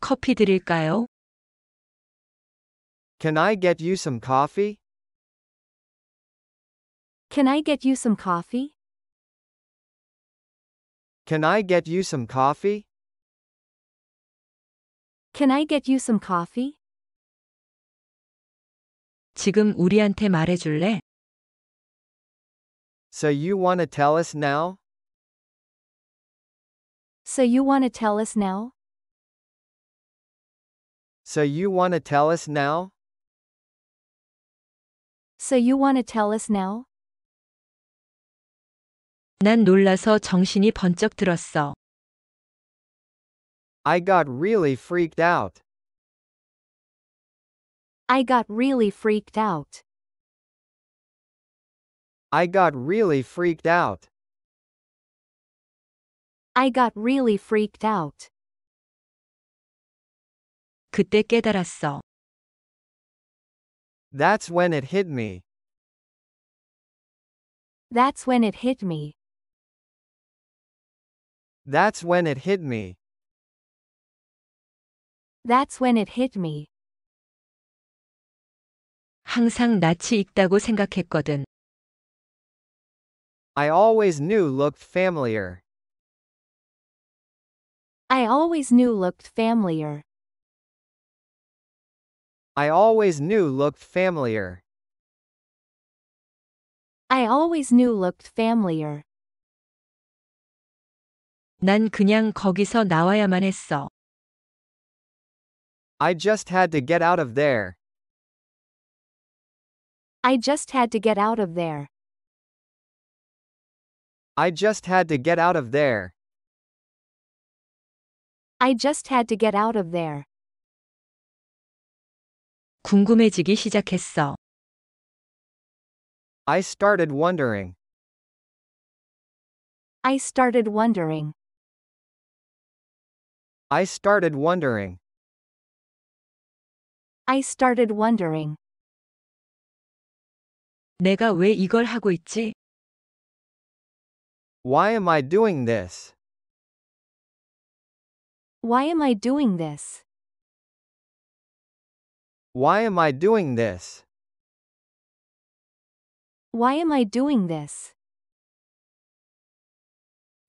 커피 드릴까요? Can I get you some coffee? Can I get you some coffee? Can I get you some coffee? Can I get you some coffee? 지금 우리한테 말해줄래? So you want to tell us now? So you want to tell us now? So you want to tell us now? So you want to tell us now? 난 놀라서 정신이 번쩍 들었어. I got really freaked out. I got really freaked out. I got really freaked out. I got really freaked out. 그때 깨달았어. That's when it hit me. That's when it hit me. That's when it hit me. That's when it hit me. 항상 낯이 익다고 생각했거든. I always knew looked familiar. I always knew looked familiar. I always knew looked familiar. I always knew looked familiar. 난 그냥 거기서 나와야만 했어. I just had to get out of there. I just had to get out of there. I just had to get out of there. I just had to get out of there. 궁금해지기 시작했어. I started wondering. I started wondering. I started wondering. I started wondering. 내가 왜 이걸 하고 있지? Why am I doing this? Why am I doing this? Why am I doing this? Why am I doing this?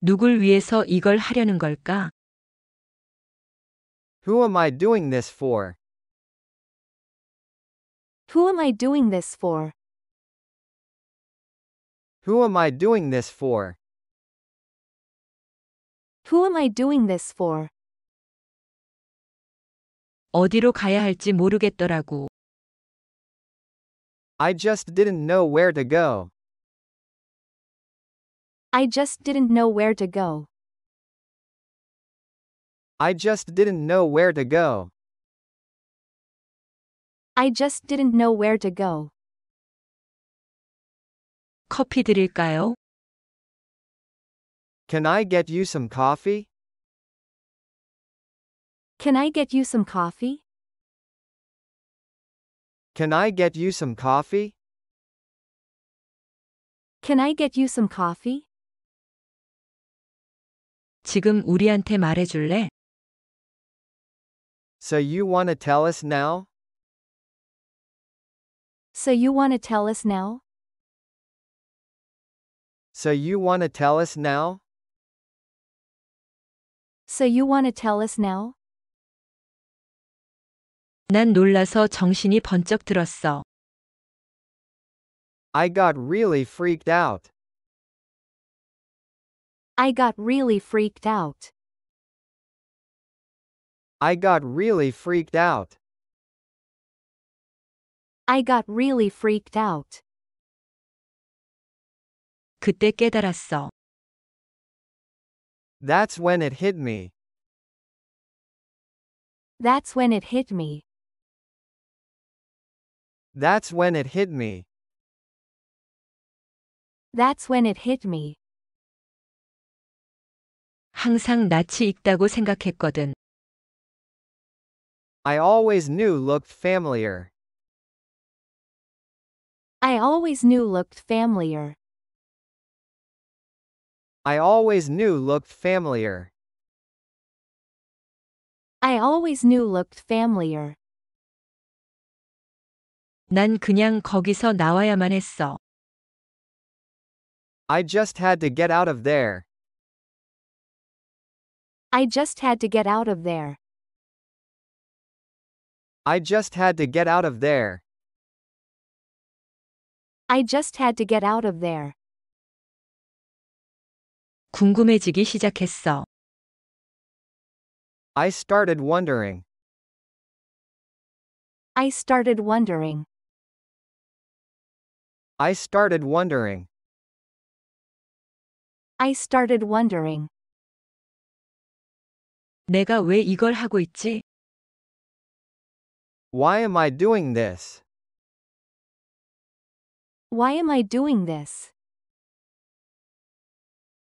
누굴 위해서 이걸 하려는 걸까? Who am I doing this for? Who am I doing this for? Who am I doing this for? Who am I doing this for? 어디로 가야 할지 모르겠더라고. I just didn't know where to go. I just didn't know where to go. I just didn't know where to go. I just didn't know where to go. 커피 드릴까요? Can I get you some coffee? Can I get you some coffee? Can I get you some coffee? Can I get you some coffee? 지금 우리한테 말해줄래? So you want to tell us now? So you want to tell us now? So you want to tell us now? So you want to tell us now? 난 놀라서 정신이 번쩍 들었어. I got really freaked out. I got really freaked out. I got really freaked out. I got really freaked out. 그때 깨달았어. That's when it hit me. That's when it hit me. That's when it hit me. That's when it hit me. 항상 낯이 익다고 생각했거든. I always knew looked familiar. I always knew looked familiar. I always knew looked familiar. I always knew looked familiar. 난 그냥 거기서 나와야만 했어. I just had to get out of there. I just had to get out of there. I just had to get out of there. I just had to get out of there. 궁금해지기 시작했어. I started wondering. I started wondering. I started wondering. I started wondering. 내가 왜 이걸 하고 있지? Why am I doing this? Why am I doing this?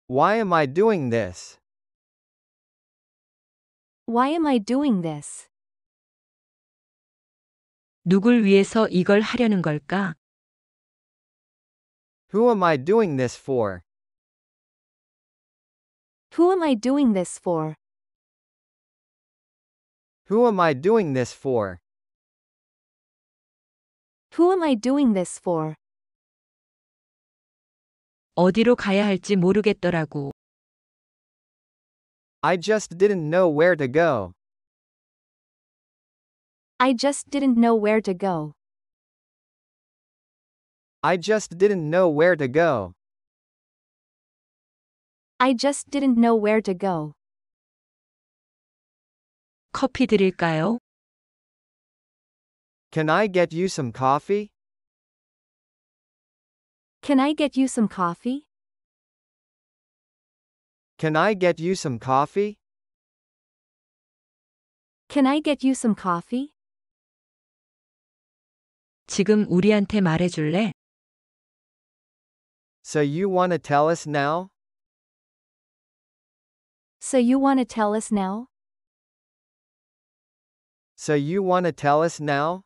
Why am I doing this? Why am I doing this? 누굴 위해서 이걸 하려는 걸까? Who am I doing this for? Who am I doing this for? Who am I doing this for? Who am I doing this for? 어디로 가야 할지 모르겠더라고. I just didn't know where to go. I just didn't know where to go. I just didn't know where to go. I just didn't know where to go. 커피 드릴까요? Can I get you some coffee? Can I get you some coffee? Can I get you some coffee? Can I get you some coffee? 지금 우리한테 말해줄래? So you want to tell us now? So you want to tell us now? So you want to tell us now?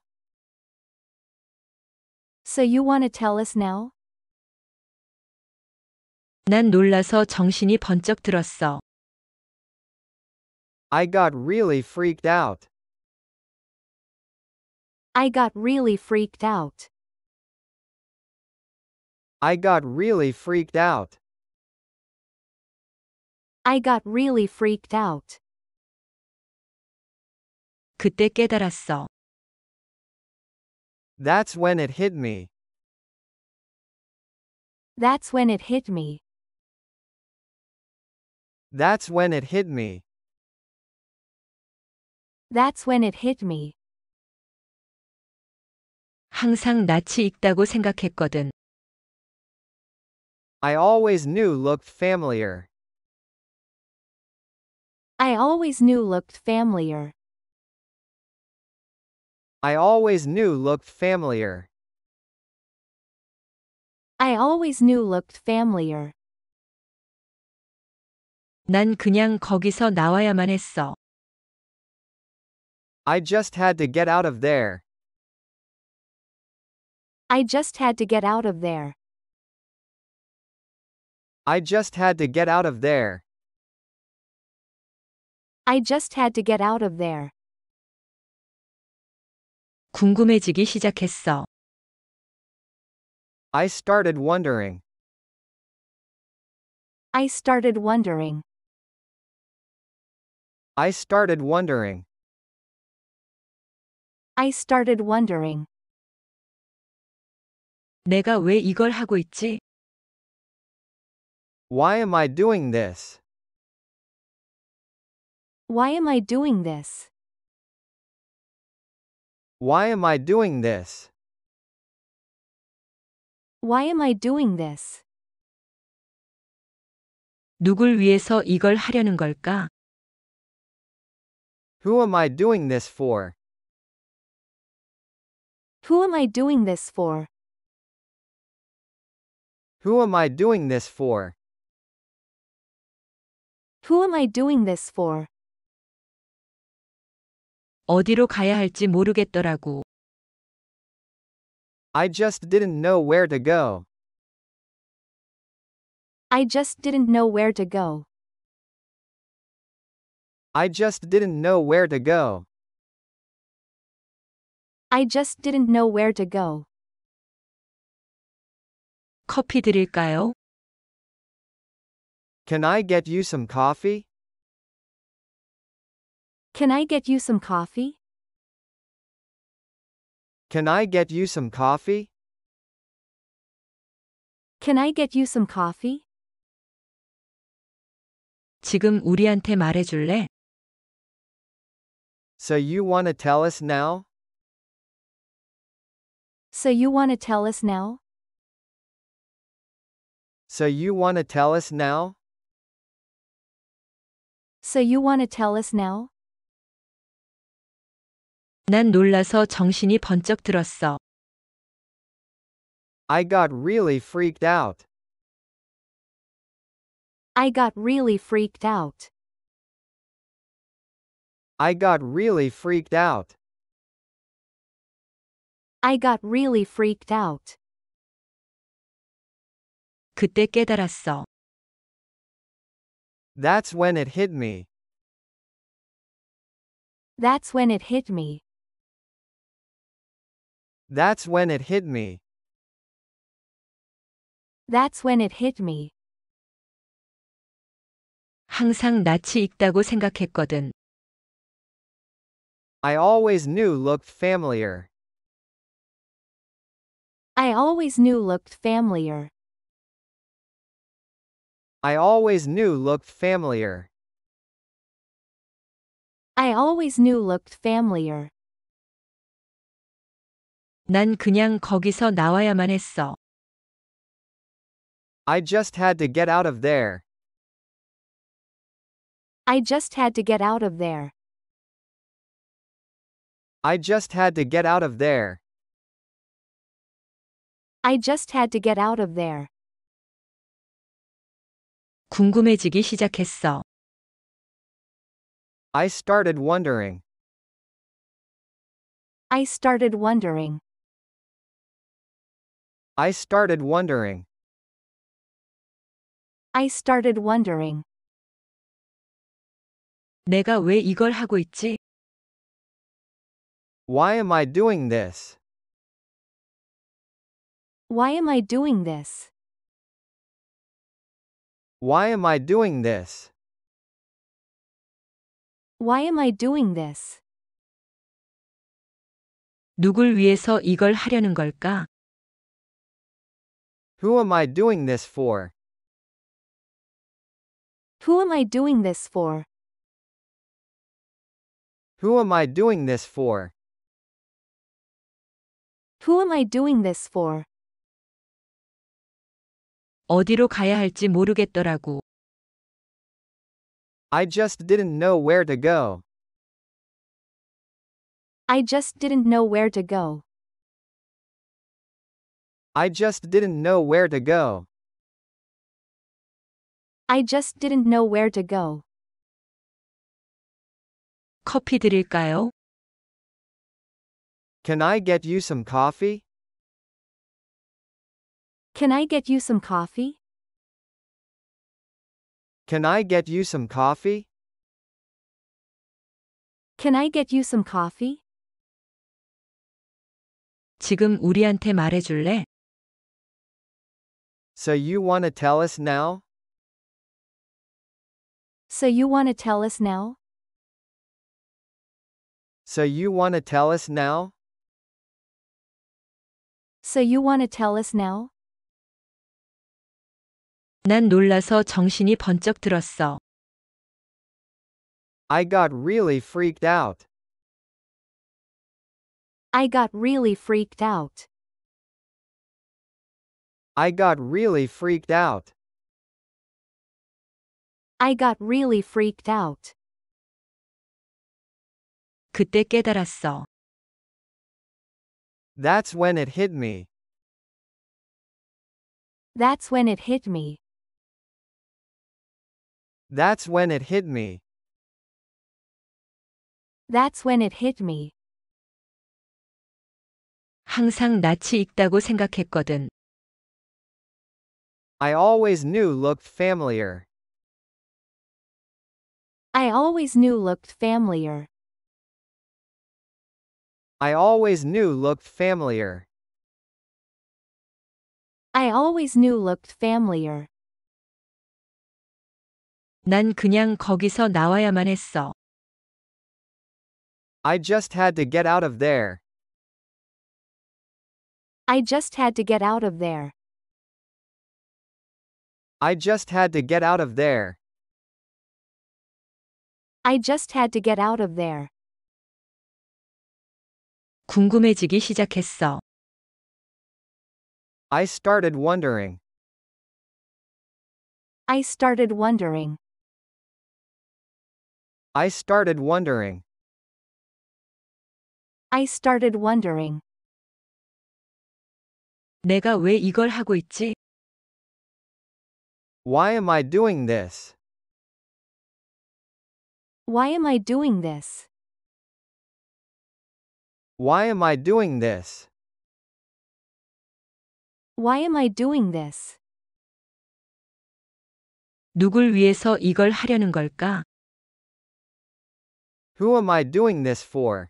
So you want to tell us now? 난 놀라서 정신이 번쩍 들었어. I got really freaked out. I got really freaked out. I got really freaked out. I got really freaked out. 그때 깨달았어. That's when it hit me. That's when it hit me. That's when it hit me. That's when it hit me. 항상 낯이 익다고 생각했거든. I always knew looked familiar. I always knew looked familiar. I always knew looked familiar. I always knew looked familiar. 난 그냥 거기서 나와야만 했어. I just had to get out of there. I just had to get out of there. I just had to get out of there. I just had to get out of there. 궁금해지기 시작했어. I started wondering. I started wondering. I started wondering. I started wondering. 내가 왜 이걸 하고 있지? Why am I doing this? Why am I doing this? Why am I doing this? Why am I doing this? 누굴 위해서 이걸 하려는 걸까? Who am I doing this for? Who am I doing this for? Who am I doing this for? Who am I doing this for? 어디로 가야 할지 모르겠더라고. I just didn't know where to go. I just didn't know where to go. I just didn't know where to go. I just didn't know where to go. 커피 드릴까요? Can I get you some coffee? Can I get you some coffee? Can I get you some coffee? Can I get you some coffee? 지금 우리한테 말해줄래? So you wanna tell us now? So you wanna tell us now? So you wanna tell us now? So you wanna tell us now? 난 놀라서 정신이 번쩍 들었어. I got really freaked out. I got really freaked out. I got really freaked out. I got really freaked out. 그때 깨달았어. That's when it hit me. That's when it hit me. That's when it hit me. That's when it hit me. 항상 낯이 익다고 생각했거든. I always knew looked familiar. I always knew looked familiar. I always knew looked familiar. I always knew looked familiar. 난 그냥 거기서 나와야만 했어. I just had to get out of there. I just had to get out of there. I just had to get out of there. I just had to get out of there. 궁금해지기 시작했어. I started wondering. I started wondering. I started wondering. I started wondering. 내가 왜 이걸 하고 있지? Why am I doing this? Why am I doing this? Why am I doing this? Why am I doing this? 누굴 위해서 이걸 하려는 걸까? Who am I doing this for? Who am I doing this for? Who am I doing this for? Who am I doing this for? 어디로 가야 할지 모르겠더라고. I just didn't know where to go. I just didn't know where to go. I just didn't know where to go. I just didn't know where to go. 커피 드릴까요? Can I get you some coffee? Can I get you some coffee? Can I get you some coffee? Can I get you some coffee? 지금 우리한테 말해줄래? So you wanna tell us now? So you wanna tell us now? So you wanna tell us now? So you wanna tell us now? 난 놀라서 정신이 번쩍 들었어. I got really freaked out. I got really freaked out. I got really freaked out. I got really freaked out. 그때 깨달았어. That's when it hit me. That's when it hit me. That's when it hit me. That's when it hit me. 항상 낯이 익다고 생각했거든. I always knew looked familiar. I always knew looked familiar. I always knew looked familiar. I always knew looked familiar. 난 그냥 거기서 나와야만 했어. I just had to get out of there. I just had to get out of there. I just had to get out of there. I just had to get out of there. 궁금해지기 시작했어. I started wondering. I started wondering. I started wondering. I started wondering. 내가 왜 이걸 하고 있지? Why am I doing this? Why am I doing this? Why am I doing this? Why am I doing this? 누굴 위해서 이걸 하려는 걸까? Who am I doing this for?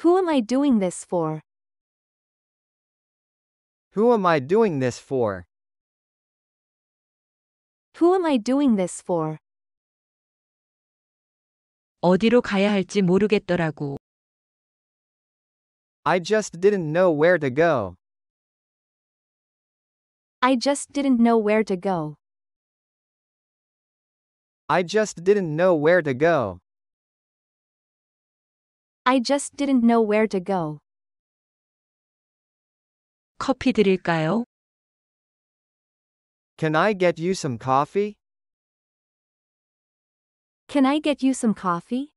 Who am I doing this for? Who am I doing this for? Who am I doing this for? 어디로 가야 할지 모르겠더라고. I just didn't know where to go. I just didn't know where to go. I just didn't know where to go. I just didn't know where to go. 커피 드릴까요? Can I get you some coffee? Can I get you some coffee?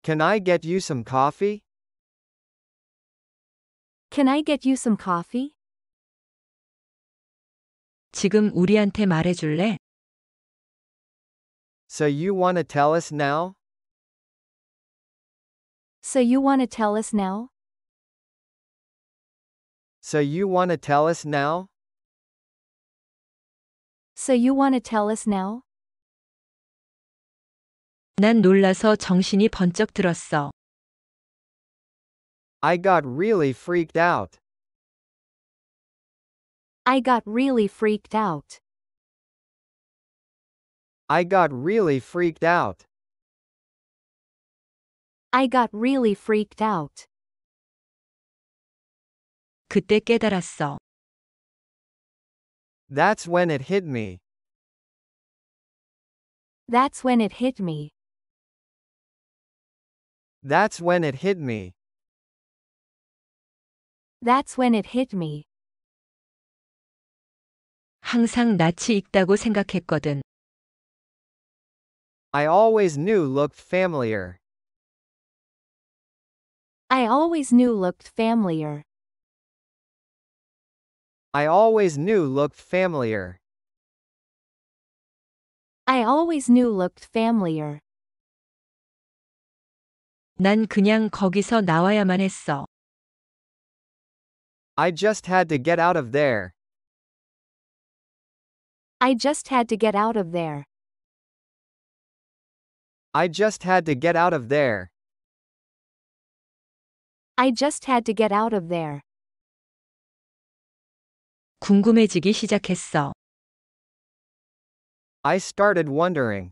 Can I get you some coffee? Can I get you some coffee? 지금 우리한테 말해줄래? So you want to tell us now? So you want to tell us now? So you want to tell us now? So you want to tell us now? 난 놀라서 정신이 번쩍 들었어. I got really freaked out. I got really freaked out. I got really freaked out. I got really freaked out. 그때 깨달았어. That's when it hit me. That's when it hit me. That's when it hit me. That's when it hit me. 항상 낯이 익다고 생각했거든. I always knew looked familiar. I always knew looked familiar. I always knew looked familiar. I always knew looked familiar. 난 그냥 거기서 나와야만 했어. I just had to get out of there. I just had to get out of there. I just had to get out of there. I just had to get out of there. 궁금해지기 시작했어. I started wondering.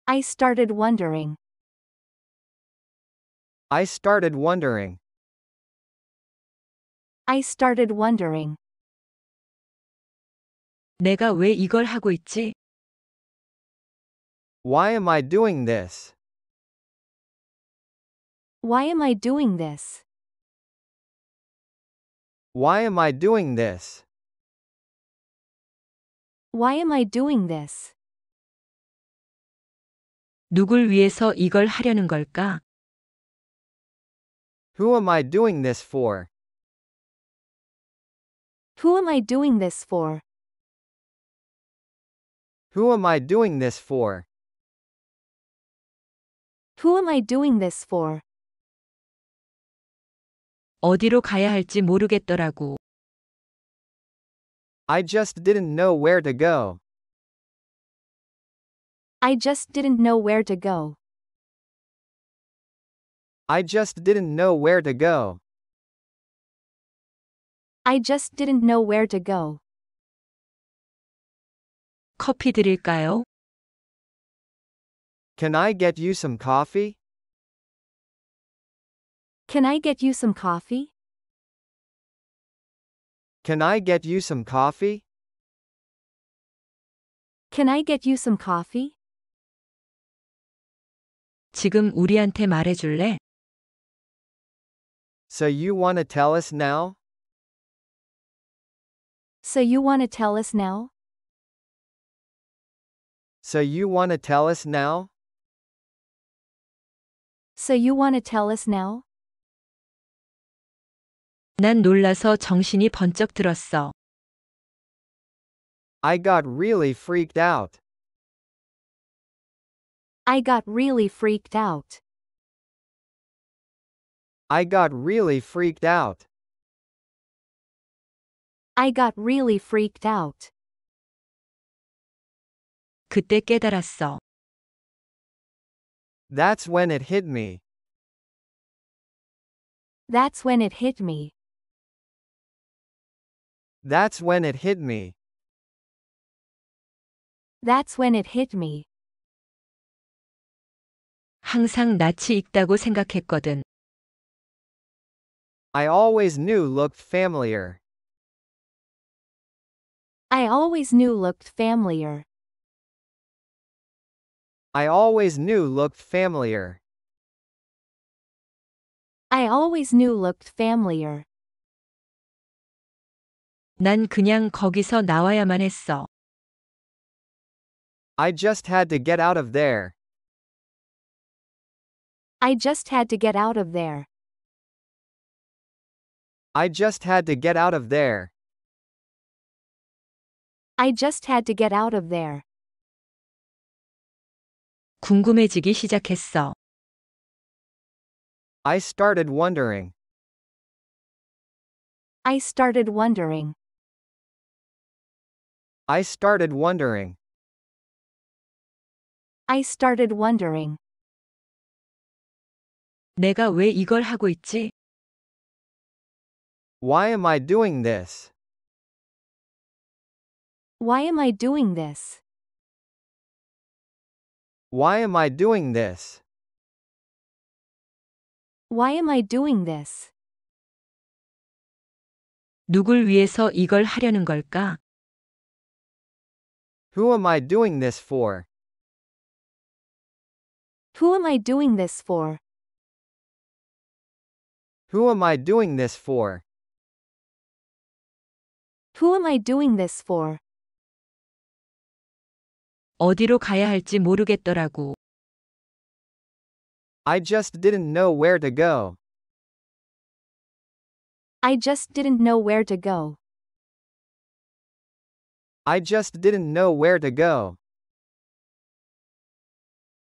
I started wondering. I started wondering. I started wondering. 내가 왜 이걸 하고 있지? Why am I doing this? Why am I doing this? Why am I doing this? Why am I doing this? 누굴 위해서 이걸 하려는 걸까? Who am I doing this for? Who am I doing this for? Who am I doing this for? Who am I doing this for? 어디로 가야 할지 모르겠더라고. I just didn't know where to go. I just didn't know where to go. I just didn't know where to go. I just didn't know where to go. 커피 드릴까요? Can I get you some coffee? Can I get you some coffee? Can I get you some coffee? Can I get you some coffee? 지금 우리한테 말해줄래? So you wanna tell us now? So you wanna tell us now? So you wanna tell us now? So you wanna tell us now? 난 놀라서 정신이 번쩍 들었어. I got really freaked out. I got really freaked out. I got really freaked out. I got really freaked out. 그때 깨달았어. That's when it hit me. That's when it hit me. That's when it hit me. That's when it hit me. 항상 낯이 익다고 생각했거든. I always knew looked familiar. I always knew looked familiar. I always knew looked familiar. I always knew looked familiar. 난 그냥 거기서 나와야만 했어. I just had to get out of there. I just had to get out of there. I just had to get out of there. I just had to get out of there. 궁금해지기 시작했어. I started wondering. I started wondering. I started wondering. I started wondering. 내가 왜 이걸 하고 있지? Why am I doing this? Why am I doing this? Why am I doing this? Why am I doing this? 누굴 위해서 이걸 하려는 걸까? Who am I doing this for? Who am I doing this for? Who am I doing this for? Who am I doing this for? 어디로 가야 할지 모르겠더라고. I just didn't know where to go. I just didn't know where to go. I just didn't know where to go.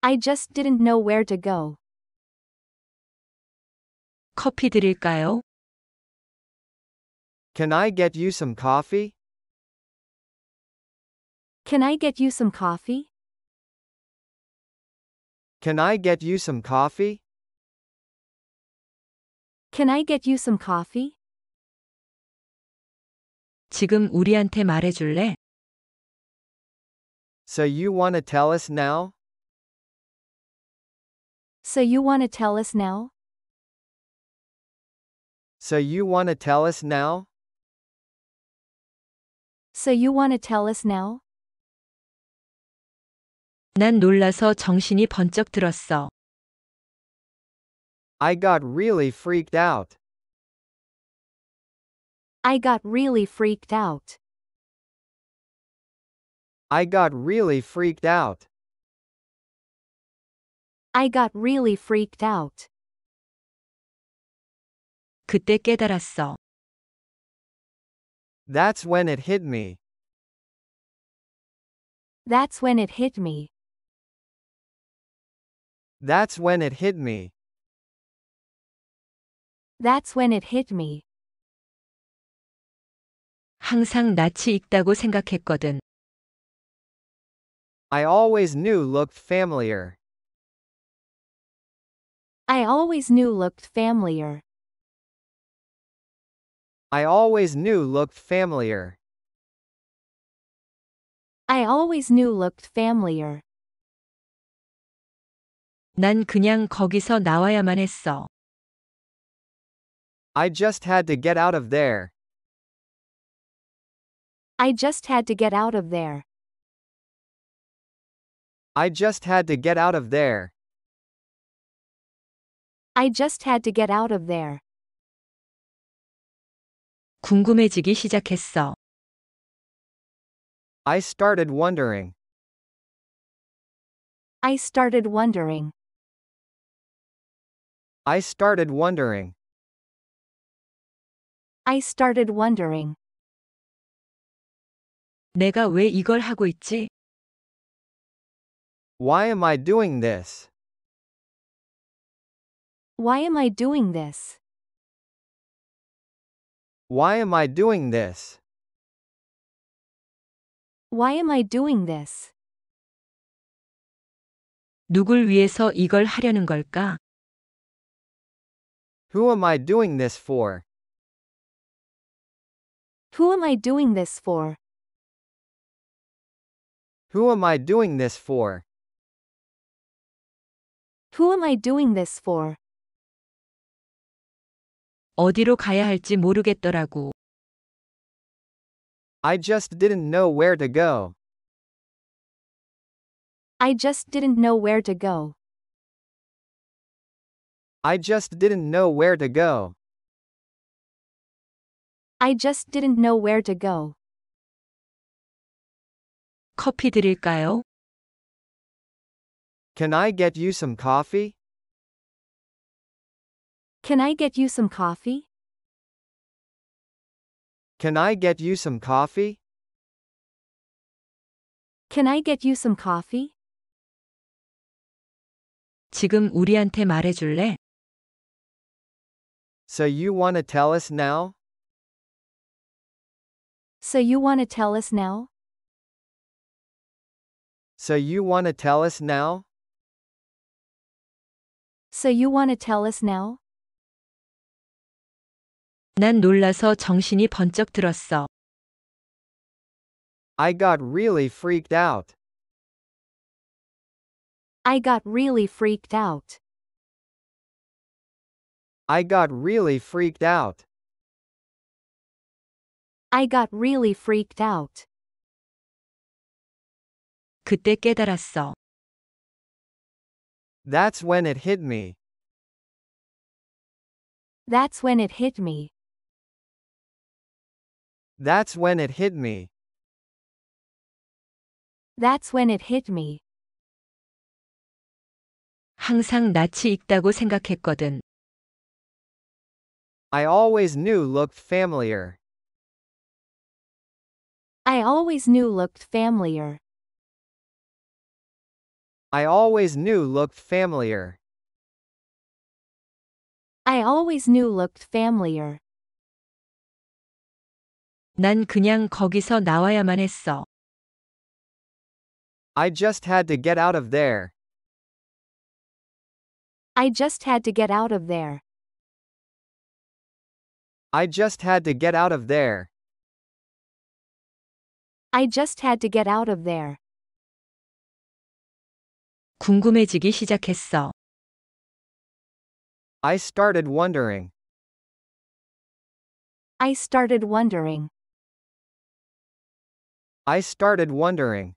I just didn't know where to go. 커피 드릴까요? Can I get you some coffee? Can I get you some coffee? Can I get you some coffee? Can I get you some coffee? 지금 우리한테 말해줄래? So you wanna tell us now? So you wanna tell us now? So you wanna tell us now? So you wanna tell us now? 난 놀라서 정신이 번쩍 들었어. I got really freaked out. I got really freaked out. I got really freaked out. I got really freaked out. 그때 깨달았어. That's when it hit me. That's when it hit me. That's when it hit me. That's when it hit me. 항상 낯이 익다고 생각했거든. I always knew looked familiar. I always knew looked familiar. I always knew looked familiar. I always knew looked familiar. 난 그냥 거기서 나와야만 했어. I just had to get out of there. I just had to get out of there. I just had to get out of there. I just had to get out of there. 궁금해지기 시작했어. I started wondering. I started wondering. I started wondering. I started wondering. 내가 왜 이걸 하고 있지? Why am I doing this? Why am I doing this? Why am I doing this? Why am I doing this? 누굴 위해서 이걸 하려는 걸까? Who am I doing this for? Who am I doing this for? Who am I doing this for? Who am I doing this for? 어디로 가야 할지 모르겠더라고. I just didn't know where to go. I just didn't know where to go. I just didn't know where to go. I just didn't know where to go. 커피 드릴까요? Can I get you some coffee? Can I get you some coffee? Can I get you some coffee? Can I get you some coffee? 지금 우리한테 말해줄래? So you want to tell us now? So you want to tell us now? So you want to tell us now? So you want to tell us now? 난 놀라서 정신이 번쩍 들었어. I got really freaked out. I got really freaked out. I got really freaked out. I got really freaked out. 그때 깨달았어. That's when it hit me. That's when it hit me. That's when it hit me. That's when it hit me. 항상 낯이 익다고 생각했거든. I always knew looked familiar. I always knew looked familiar. I always knew looked familiar. I always knew looked familiar. 난 그냥 거기서 나와야만 했어. I just had to get out of there. I just had to get out of there. I just had to get out of there. I just had to get out of there. 궁금해지기 시작했어. I started wondering. I started wondering. I started wondering.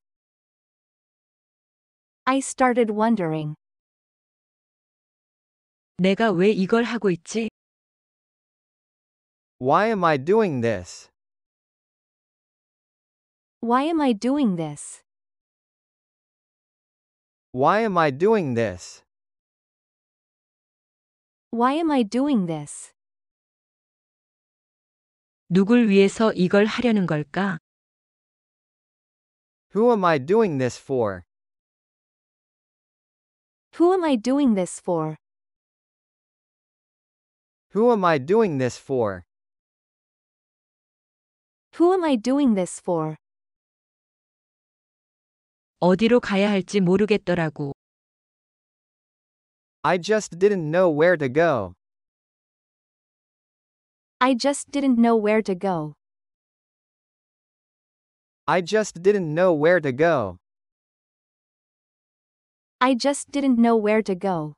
I started wondering. 내가 왜 이걸 하고 있지? Why am I doing this? Why am I doing this? Why am I doing this? Why am I doing this? 누굴 위해서 이걸 하려는 걸까? Who am I doing this for? Who am I doing this for? Who am I doing this for? Who am I doing this for? 어디로 가야 할지 모르겠더라고. I just didn't know where to go. I just didn't know where to go. I just didn't know where to go. I just didn't know where to go.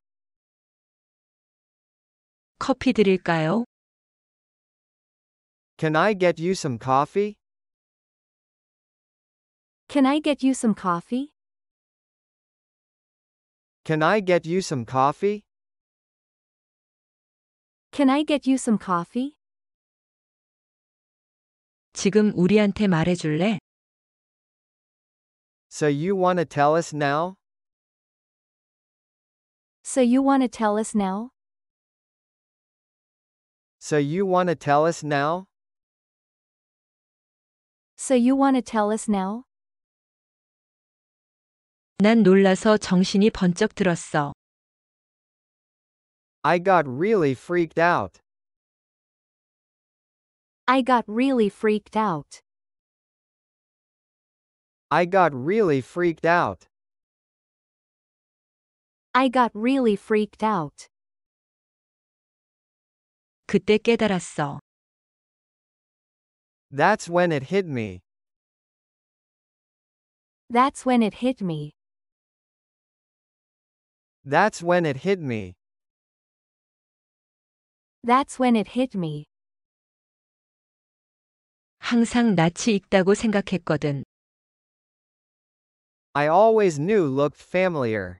커피 드릴까요? Can I get you some coffee? Can I get you some coffee? Can I get you some coffee? Can I get you some coffee? 지금 우리한테 말해줄래? So you wanna tell us now? So you wanna tell us now? So you wanna tell us now? So you wanna tell us now? 난 놀라서 정신이 번쩍 들었어. I got really freaked out. I got really freaked out. I got really freaked out. I got really freaked out. 그때 깨달았어. That's when it hit me. That's when it hit me. That's when it hit me. That's when it hit me. 항상 낯이 익다고 생각했거든. I always knew looked familiar.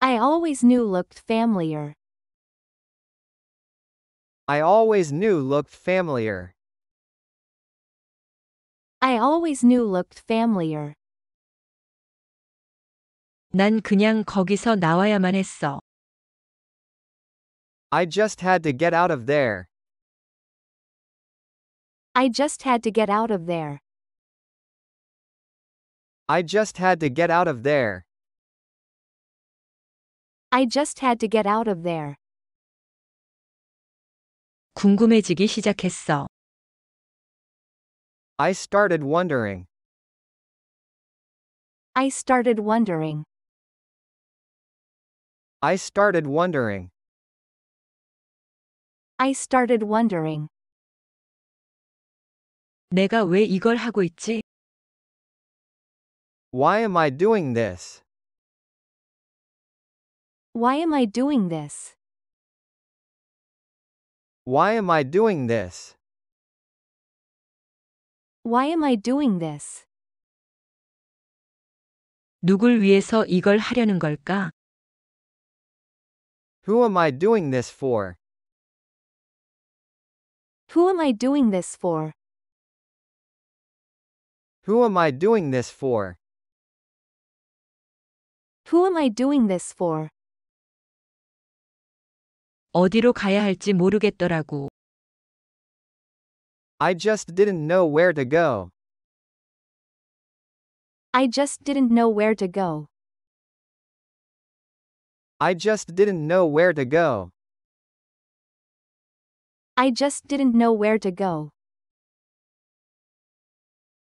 I always knew looked familiar. I always knew looked familiar. I always knew looked familiar. 난 그냥 거기서 나와야만 했어. I just had to get out of there. I just had to get out of there. I just had to get out of there. I just had to get out of there. 궁금해지기 시작했어. I started wondering. I started wondering. I started wondering. I started wondering. 내가 왜 이걸 하고 있지? Why am I doing this? Why am I doing this? Why am I doing this? Why am I doing this? 누굴 위해서 이걸 하려는 걸까? Who am I doing this for? Who am I doing this for? Who am I doing this for? Who am I doing this for? 어디로 가야 할지 모르겠더라고. I just didn't know where to go. I just didn't know where to go. I just didn't know where to go. I just didn't know where to go.